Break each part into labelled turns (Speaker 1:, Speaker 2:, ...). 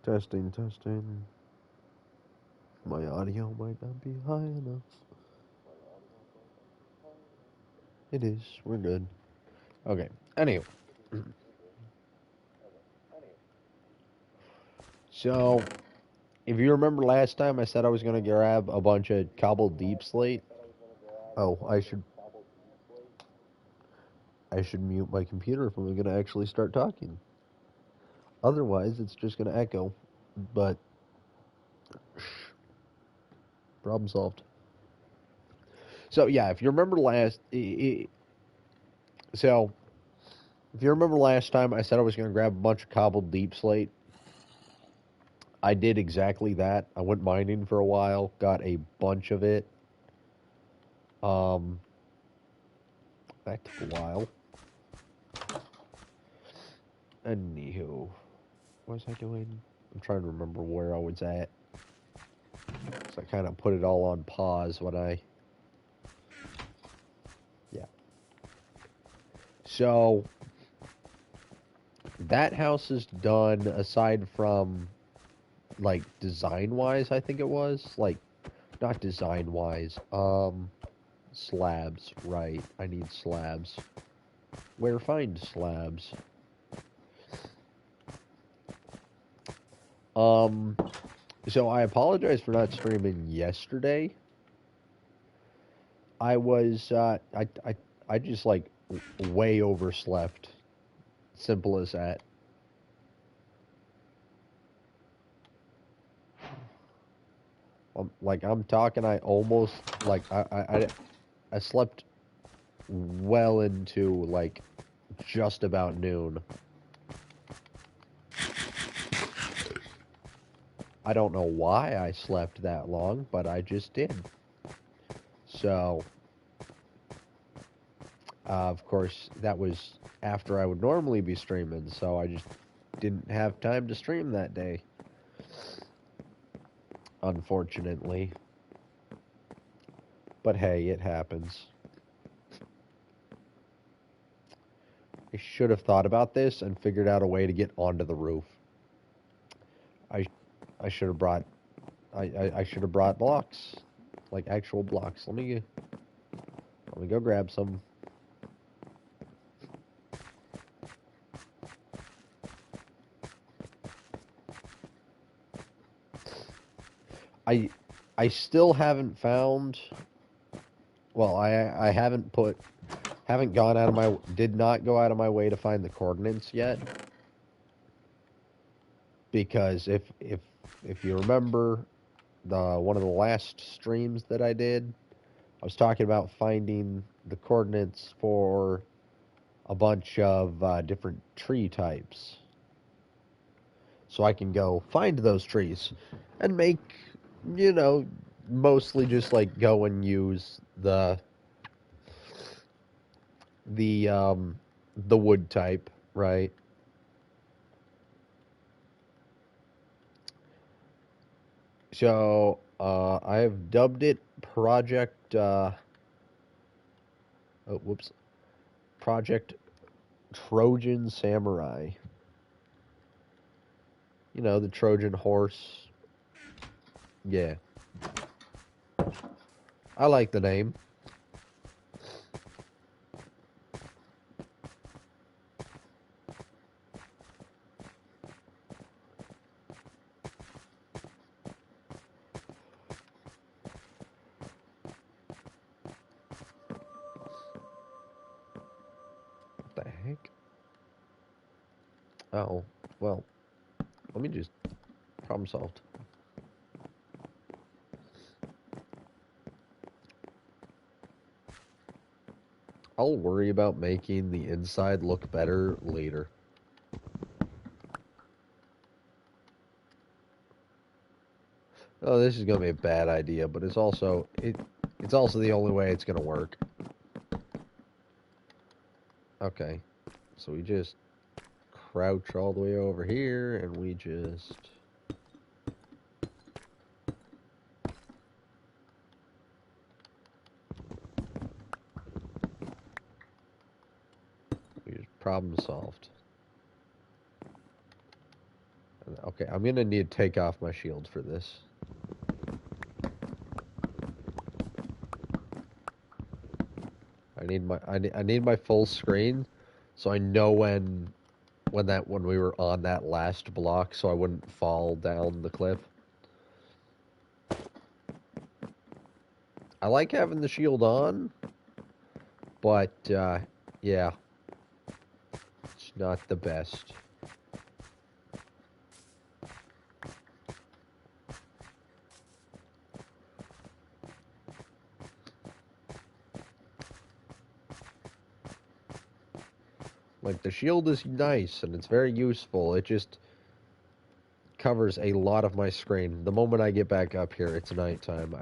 Speaker 1: Testing, testing. My audio might not be high enough. It is. We're good. Okay. Anyway. So, if you remember last time, I said I was going to grab a bunch of cobbled deep slate. Oh, I should mute my computer if I'm going to actually start talking. Otherwise, it's just going to echo. But, problem solved. So, yeah, if you remember so if you remember last time, I said I was going to grab a bunch of cobbled deep slate. I did exactly that. I went mining for a while, got a bunch of it. Um, that took a while. Anywho, what was I doing? I'm trying to remember where I was at. So I kind of put it all on pause when yeah. So that house is done aside from like design wise, I think it was. Like, not design wise. Slabs, right. I need slabs. Where find slabs? Um, so I apologize for not streaming yesterday. I was, I just like way overslept. Simple as that. Like I'm talking, I almost like I slept well into like just about noon. I don't know why I slept that long, but I just did. So, of course, that was after I would normally be streaming, so I just didn't have time to stream that day, unfortunately. But hey, it happens. I should have thought about this and figured out a way to get onto the roof. I I should have brought I should have brought blocks, like actual blocks. Let me go grab some. I I still haven't found. Well, I haven't gone out of my did not go out of my way to find the coordinates yet, because if you remember the one of the last streams that I did, I was talking about finding the coordinates for a bunch of different tree types, so I can go find those trees and make, you know, mostly just like go and use the um the wood type, right? So I have dubbed it Project. Oh, whoops, Project Trojan Samurai. You know, the Trojan horse. Yeah, I like the name. What the heck? Oh, well, let me just problem solved. I'll worry about making the inside look better later. Oh, this is gonna be a bad idea, but it's also the only way it's gonna work. Okay, so we just crouch all the way over here, and we just problem solved. And Okay, I'm gonna need to take off my shield for this. I need my full screen, so I know when we were on that last block, so I wouldn't fall down the cliff. I like having the shield on, but yeah, it's not the best. Like, the shield is nice and it's very useful. It just covers a lot of my screen. The moment I get back up here, it's nighttime.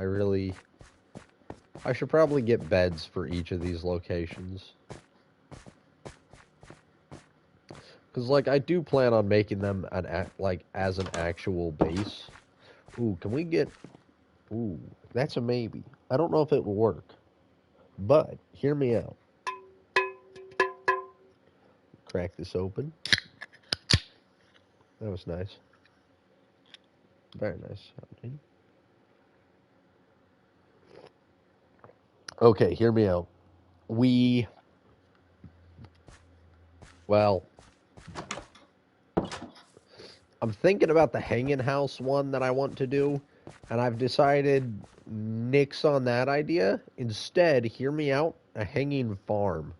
Speaker 1: I should probably get beds for each of these locations. Because, like, I do plan on making them as an actual base. Ooh, can we get... Ooh, that's a maybe. I don't know if it will work. But, hear me out. Crack this open. That was nice. Very nice. Okay, hear me out. Well, I'm thinking about the hanging house one that I want to do, and I've decided nix on that idea. Instead, hear me out, a hanging farm.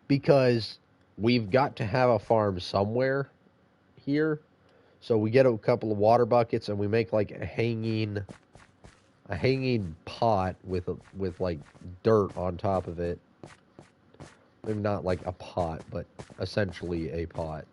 Speaker 1: Because we've got to have a farm somewhere here. So we get a couple of water buckets and we make like a hanging pot with like dirt on top of it. Maybe not like a pot, but essentially a pot.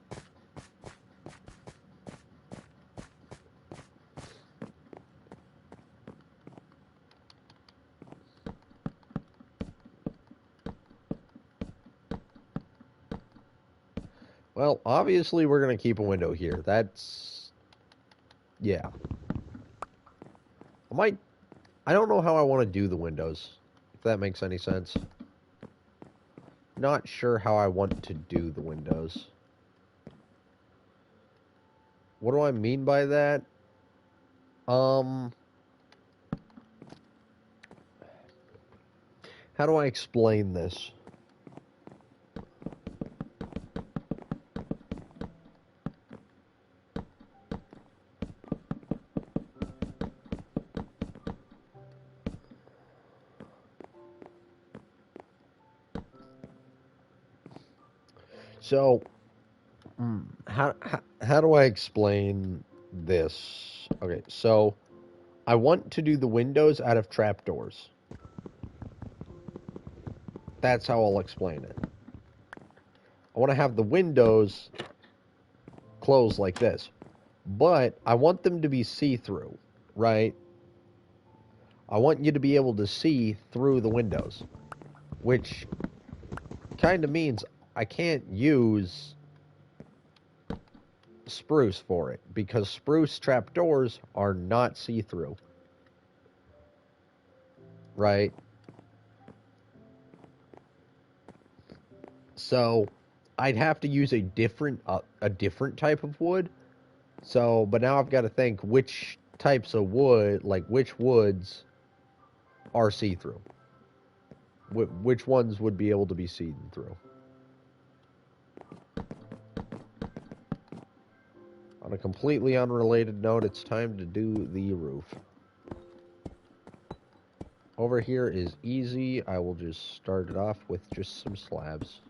Speaker 1: Well, obviously we're going to keep a window here. That's... yeah. I don't know how I want to do the windows, if that makes any sense. Not sure how I want to do the windows. What do I mean by that? How do I explain this? So, how do I explain this? Okay, so I want to do the windows out of trapdoors. That's how I'll explain it. I want to have the windows closed like this, but I want them to be see-through, right? I want you to be able to see through the windows, which kind of means I can't use spruce for it, because spruce trapdoors are not see-through, right? So I'd have to use a different type of wood. So, but now I've got to think which types of wood, like which woods are see-through. Which ones would be able to be seen through. On a completely unrelated note, it's time to do the roof. Over here is easy. I will just start it off with just some slabs.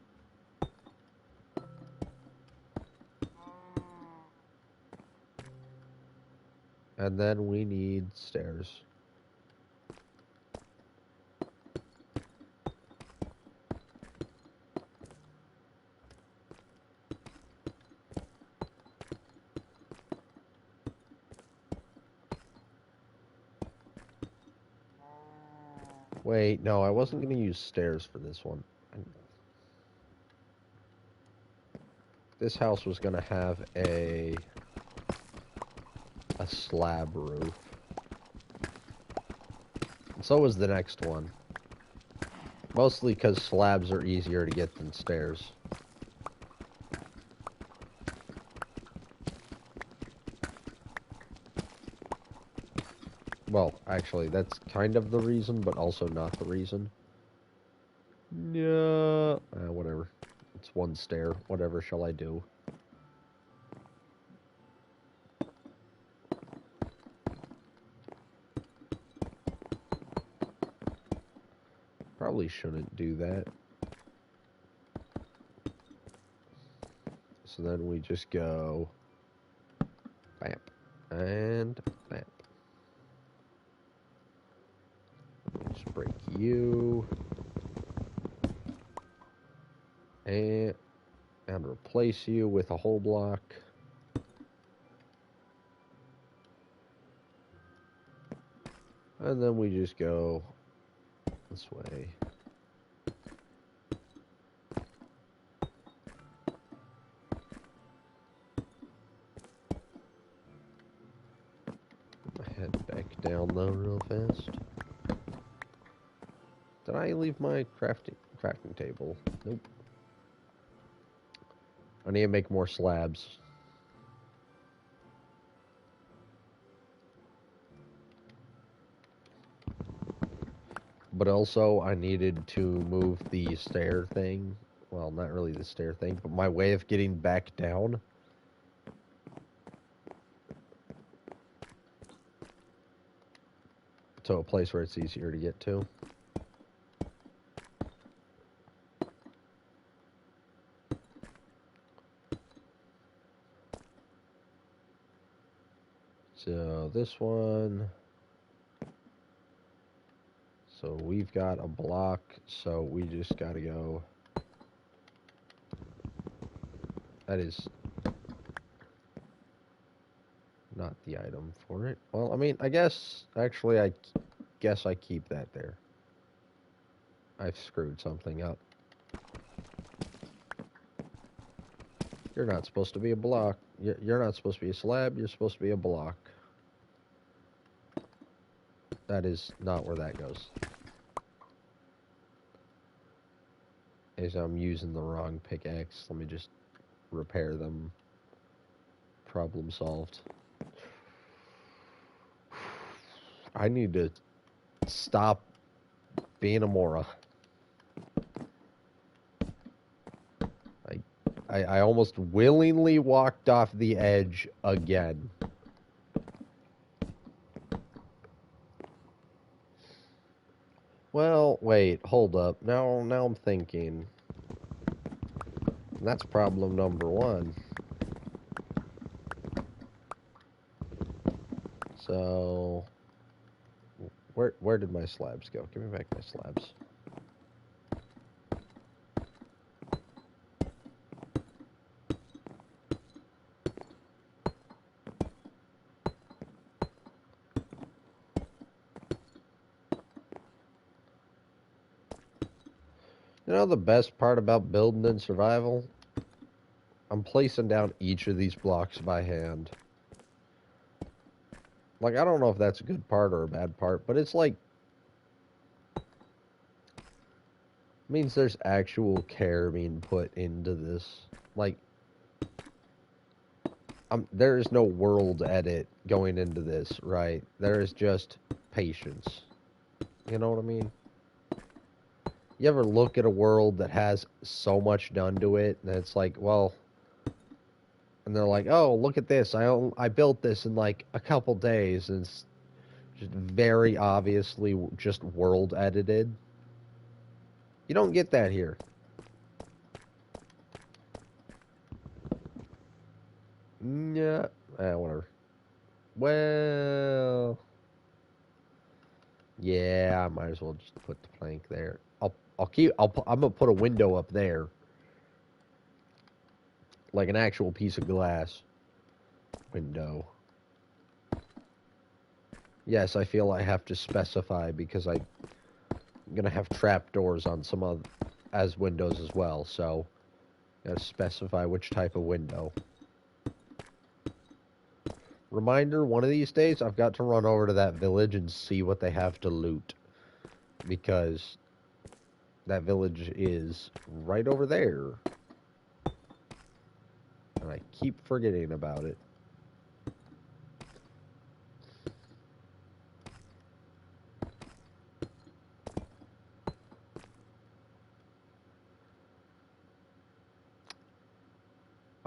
Speaker 1: And then we need stairs. Wait, no, I wasn't going to use stairs for this one. This house was going to have a slab roof. And so was the next one. Mostly because slabs are easier to get than stairs. Well, actually, that's kind of the reason, but also not the reason. Yeah. Whatever. It's one stair. Whatever shall I do? Probably shouldn't do that. So then we just go bam and bam. Just break you and replace you with a whole block. And then we just go this way. Head back down though real fast. Did I leave my crafting table? Nope. I need to make more slabs. But also, I needed to move the stair thing. Well, not really the stair thing, but my way of getting back down. To a place where it's easier to get to. So this one. So we've got a block, so we just gotta go. That is not the item for it. Well, I mean, I guess, actually, I guess I keep that there. I've screwed something up. You're not supposed to be a block. You're not supposed to be a slab. You're supposed to be a block. That is not where that goes. Is I'm using the wrong pickaxe. Let me just repair them. Problem solved. I need to stop being a Mora. I almost willingly walked off the edge again. Well, wait, hold up. Now I'm thinking. That's problem number one. So, where did my slabs go? Give me back my slabs. You know the best part about building in survival? I'm placing down each of these blocks by hand. Like, I don't know if that's a good part or a bad part, but it's like, means there's actual care being put into this. Like, there is no world edit going into this, right? There is just patience. You know what I mean? You ever look at a world that has so much done to it, and it's like, well, and they're like, oh, look at this. I built this in like a couple days, and it's just very obviously just world edited. You don't get that here. Yeah, whatever. Well, yeah, I might as well just put the plank there. I'm gonna put a window up there, like an actual piece of glass window. Yes, I feel I have to specify because I'm gonna have trapdoors on some of as windows as well. So, gotta specify which type of window. Reminder, one of these days I've got to run over to that village and see what they have to loot. Because that village is right over there. And I keep forgetting about it.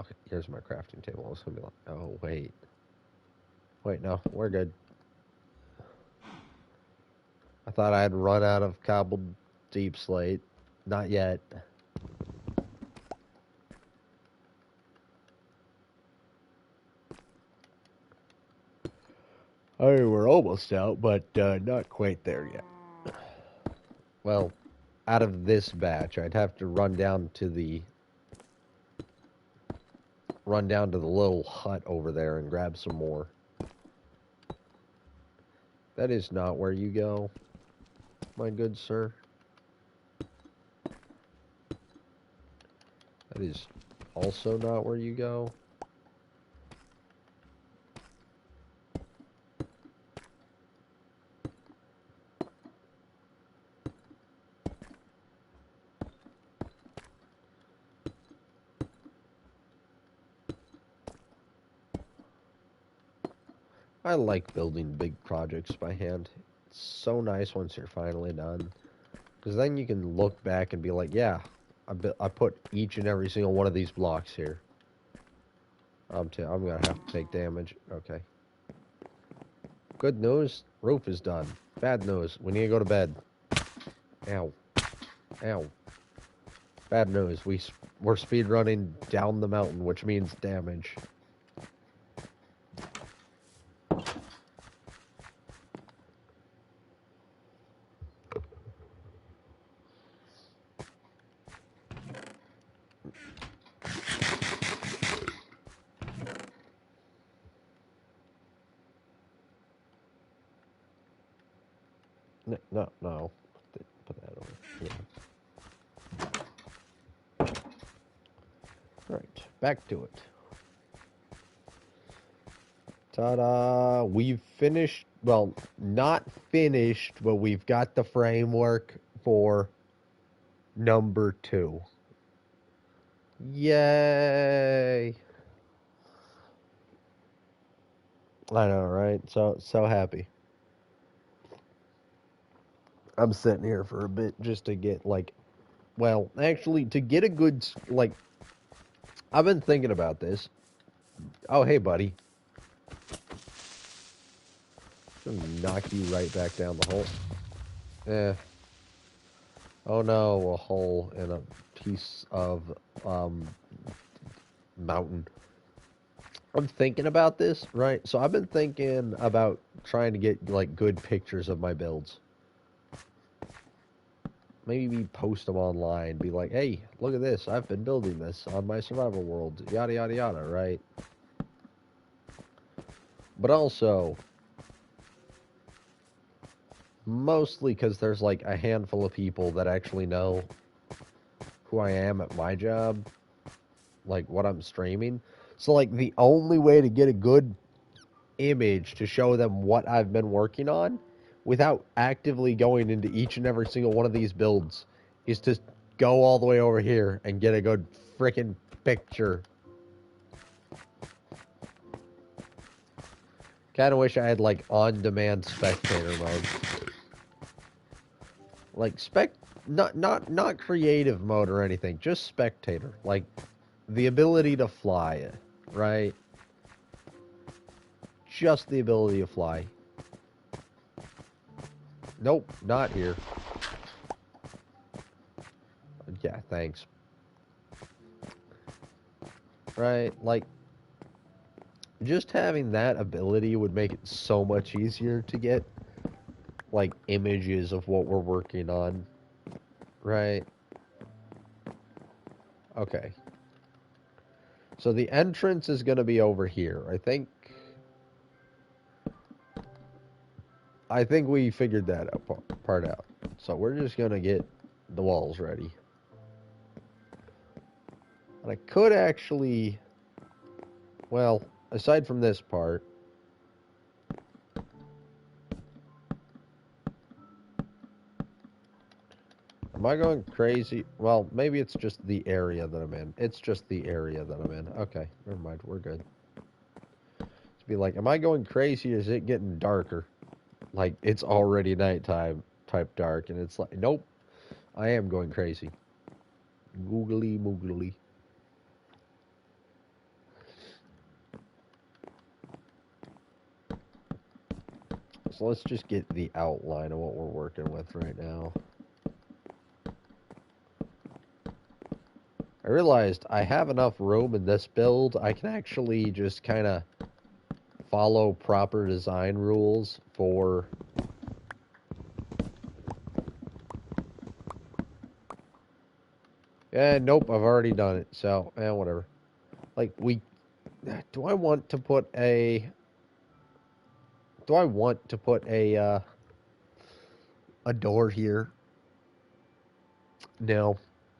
Speaker 1: Okay, here's my crafting table. I was gonna be like, oh, wait. Wait, no, we're good. I thought I had run out of cobbled deep slate. Not yet. I mean, we're almost out, but not quite there yet. Well, out of this batch, I'd have to run down to the little hut over there and grab some more. That is not where you go, my good sir. That is also not where you go. I like building big projects by hand. It's so nice once you're finally done. Because then you can look back and be like, yeah, I put each and every single one of these blocks here. I'm going to have to take damage. Okay. Good news, roof is done. Bad news, we need to go to bed. Ow. Ow. Bad news, we're speed running down the mountain, which means damage. No. Put that over. Yeah. Right, back to it. Ta-da! We've finished, well, not finished, but we've got the framework for number 2. Yay! I know, right? So happy. I'm sitting here for a bit just to get, like, well, actually, to get a good, like, I've been thinking about this. Oh, hey, buddy. I'm gonna knock you right back down the hole. Eh. Oh no, a hole in a piece of, mountain. I'm thinking about this, right? So I've been thinking about trying to get, like, good pictures of my builds. Maybe post them online, be like, hey, look at this, I've been building this on my survival world, yada yada yada, right? But also, mostly because there's like a handful of people that actually know who I am at my job, like what I'm streaming. So like the only way to get a good image to show them what I've been working on without actively going into each and every single one of these builds is to go all the way over here and get a good freaking picture. Kind of wish I had like on-demand spectator mode. Like not creative mode or anything, just spectator. Like the ability to fly, right? Just the ability to fly. Nope, not here. Yeah, thanks. Right, like, just having that ability would make it so much easier to get, like, images of what we're working on. Right? Okay. So the entrance is going to be over here. I think we figured that part out. So we're just going to get the walls ready. And I could actually, well, aside from this part, am I going crazy? Well, maybe it's just the area that I'm in. It's just the area that I'm in. Okay, never mind. We're good. To be like, am I going crazy or is it getting darker? Like, it's already nighttime type dark, and it's like, nope, I am going crazy. Googly moogly. So let's just get the outline of what we're working with right now. I realized I have enough room in this build, I can actually just kind of follow proper design rules for nope, I've already done it, so whatever. Like do I want to put a a door here? No.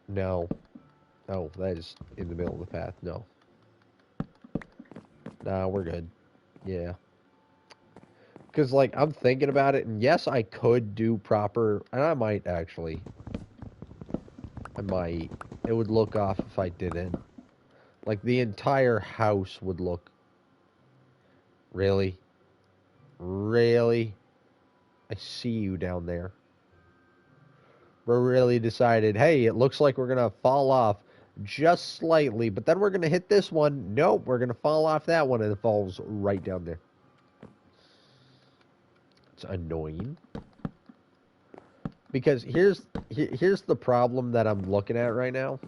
Speaker 1: No. Oh, that is in the middle of the path. No. Nah, we're good. Yeah. Because, like, I'm thinking about it, and yes, I could do proper, and I might actually. I might. It would look off if I didn't. Like, the entire house would look. Really? Really? I see you down there. We're really decided, hey, it looks like we're going to fall off just slightly, but then we're going to hit this one. Nope, we're going to fall off that one, and it falls right down there. It's annoying. Because here's the problem that I'm looking at right now.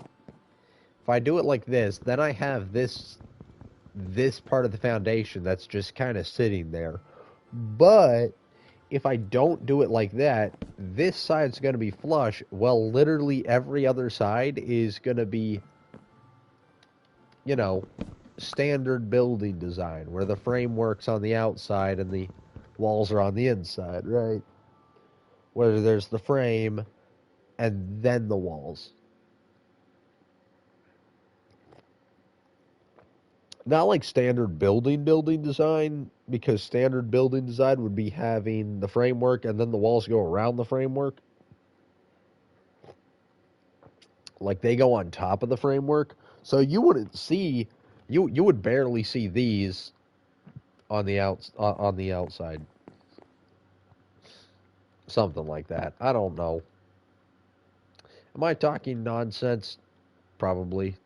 Speaker 1: If I do it like this, then I have this part of the foundation that's just kind of sitting there. But if I don't do it like that, this side's going to be flush. Well, literally every other side is going to be, you know, standard building design, where the framework's on the outside and the walls are on the inside, right? Where there's the frame and then the walls. Not like standard building design, because standard building design would be having the framework and then the walls go around the framework. Like they go on top of the framework. So you wouldn't see you would barely see these on the outside. Something like that. I don't know. Am I talking nonsense? Probably.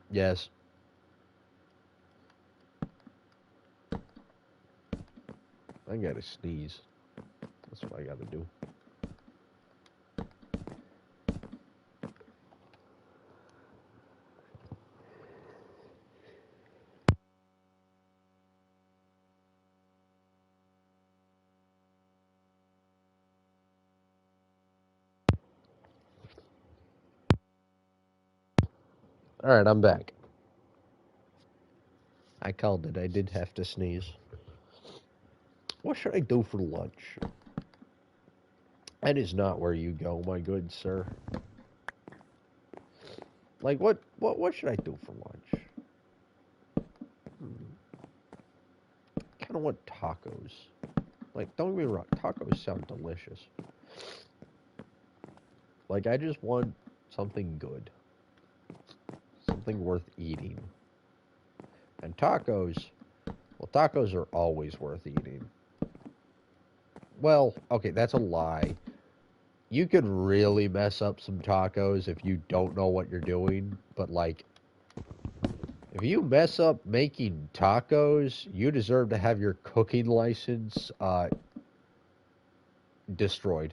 Speaker 1: Yes. I gotta sneeze. That's what I gotta do. Alright, I'm back. I called it. I did have to sneeze. What should I do for lunch? That is not where you go, my good sir. Like, what should I do for lunch? Kind of want tacos. Like, don't get me wrong, tacos sound delicious. Like, I just want something good. Something worth eating. And tacos, well, tacos are always worth eating. Well, okay, that's a lie. You could really mess up some tacos if you don't know what you're doing, but like, if you mess up making tacos, you deserve to have your cooking license destroyed.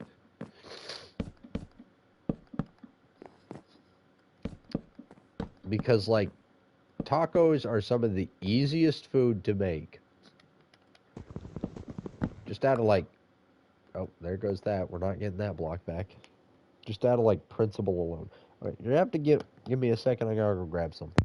Speaker 1: Because, like, tacos are some of the easiest food to make. Just out of, like, oh, there goes that. We're not getting that block back. Just out of, like, principle alone. All right, you have to give me a second. I gotta go grab something.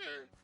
Speaker 2: Hmm.